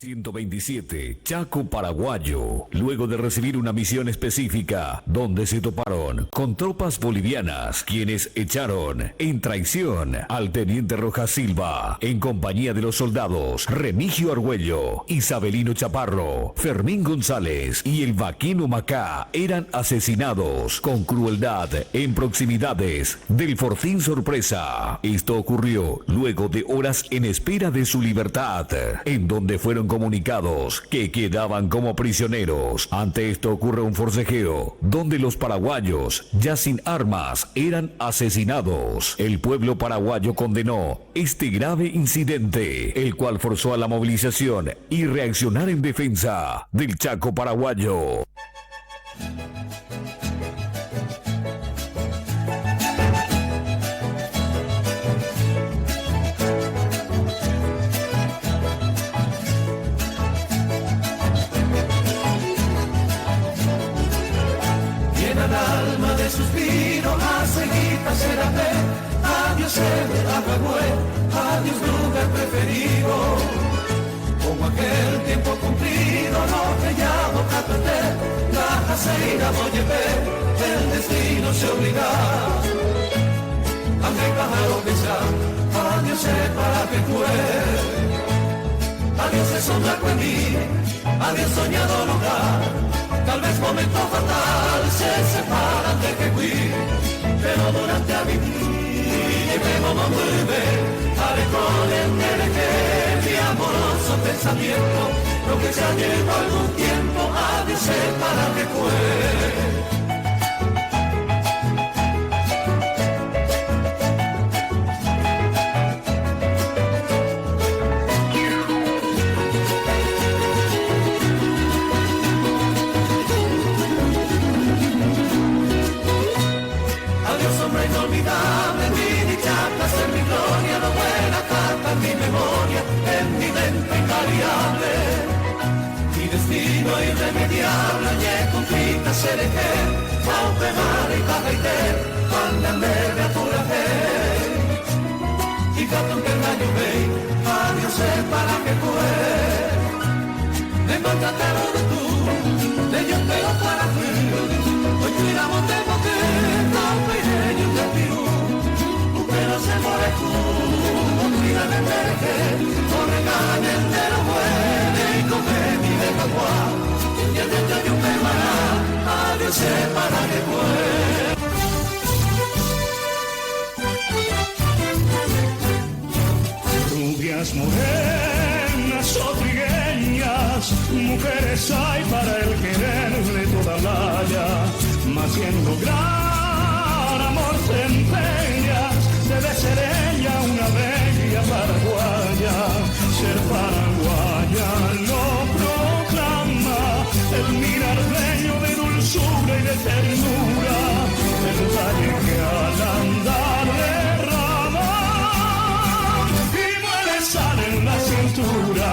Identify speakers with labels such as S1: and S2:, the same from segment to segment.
S1: 127, Chaco Paraguayo, luego de recibir una misión específica donde se toparon con tropas bolivianas, quienes echaron en traición al teniente Rojas Silva, en compañía de los soldados Remigio Argüello, Isabelino Chaparro, Fermín González y el vaquino Macá, eran asesinados con crueldad en proximidades del Fortín Sorpresa. Esto ocurrió luego de horas en espera de su libertad, en donde fueron comunicados que quedaban como prisioneros. Ante esto ocurre un forcejeo donde los paraguayos, ya sin armas, eran asesinados. El pueblo paraguayo condenó este grave incidente, el cual forzó a la movilización y reaccionar en defensa del Chaco paraguayo.
S2: Adiós el Agagüe, adiós lugar preferido. Como aquel tiempo cumplido, no creyado Catete, la jaceira Boyepé, el destino se obliga. Aunque pájaro que sea, adiós para que fue. Adiós es sombra cuendí, adiós soñado lugar. Tal vez momento fatal se separan de que fui, pero durante a vivir llevemos donde haré con el que mi amoroso pensamiento, lo que ya lleva algún tiempo, adiós para que fue. Mi memoria, en mi mente invariable, mi destino irremediable, y conflicta seré paupe mare y bajaite, cuando me reatura y gato que el año vei, adiós para que fue. Levántate de tú, de yo pego para ti, hoy tiramos de bote, paupe y yo te pido, pero se muere tú. De merge, corre ganen de lo bueno y come mi de cagua. Y el de yo me mará, adiós para que fue.
S3: Rubias, morenas o trigueñas, mujeres hay para el querer de toda playa, mas siendo gran amor te empeñas, debe ser ella una bella paraguaya. Ser paraguaya lo proclama el mirardeño de dulzura y de ternura, el talle que al andar derrama y muere sale en la cintura.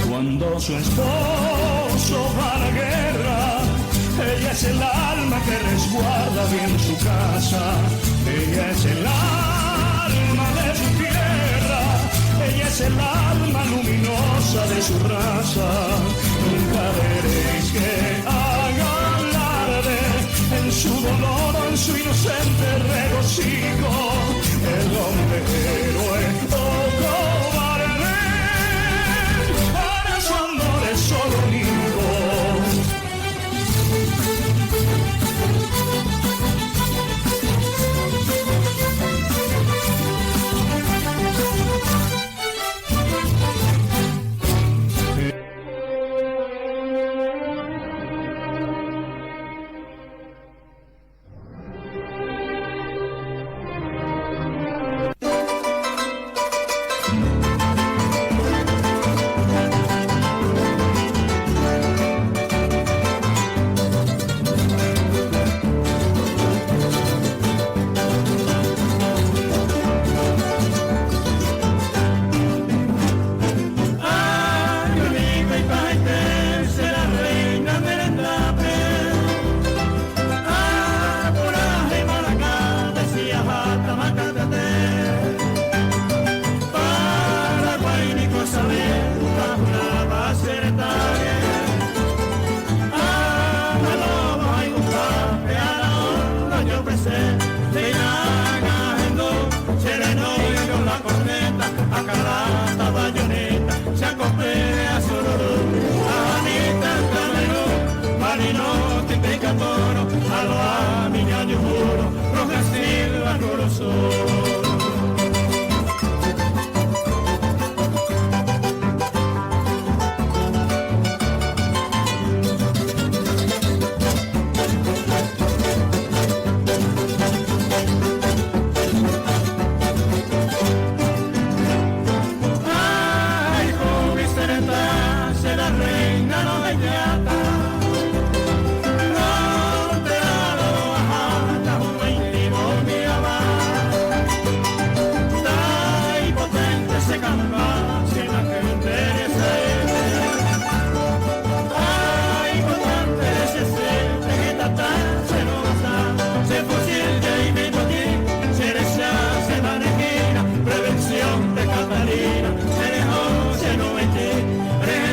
S3: Cuando su esposo va a la guerra, ella es el alma que resguarda bien su casa. Ella es el alma de su tierra, ella es el alma luminosa de su raza. Nunca veréis que haga alarde en su dolor o en su inocente regocijo. El hombre héroe o cobarde, su amor es solo nido.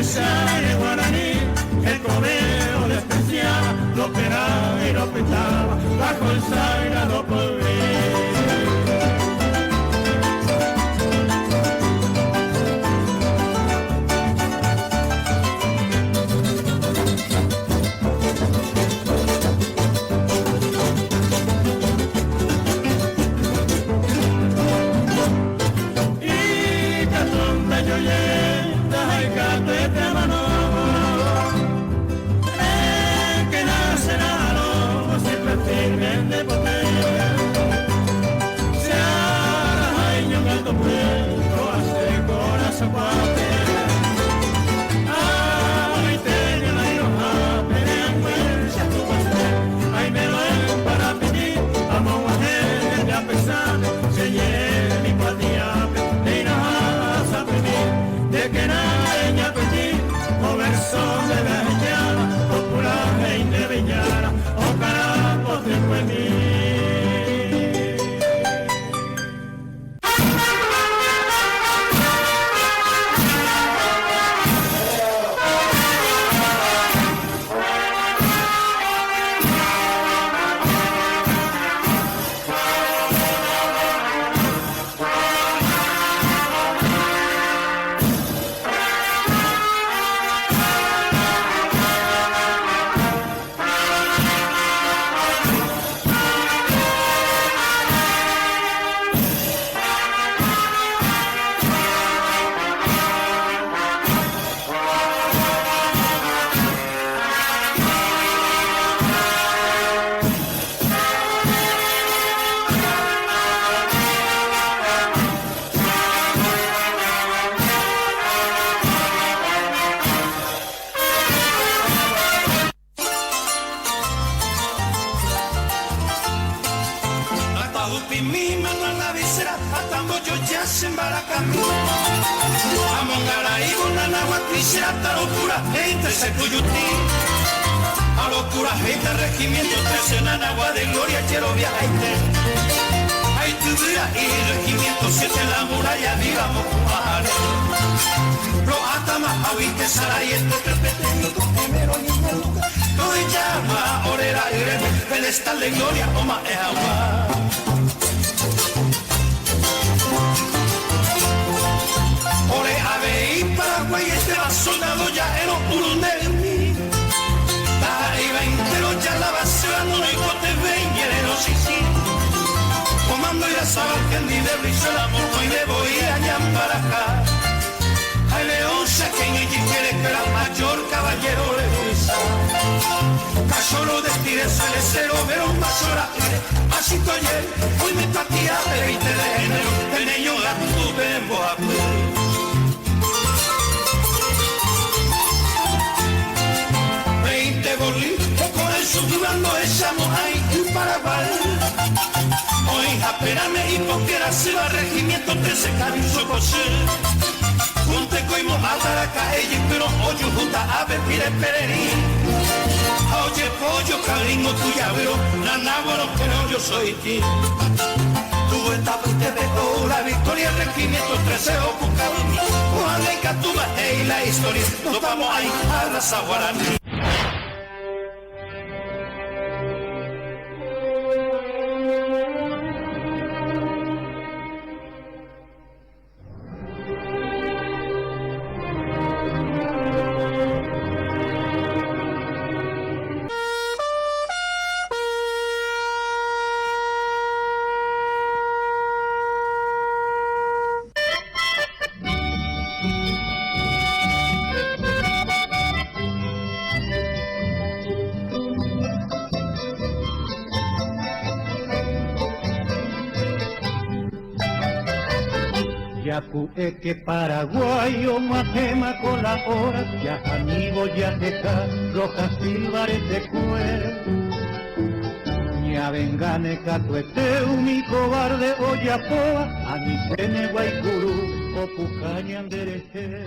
S3: sale guaraní, el cobero despreciaba, lo penaba y lo petaba, bajo el sagrado poder.
S2: La historia, nos vamos a ir a la guaraní.
S3: Es que paraguayo matema con la hora, ya amigo ya deja rojas silvares de cuer. Ya vengane catueteu mi cobarde oyapoa, a mi sene guaycurú o pucaña andereje.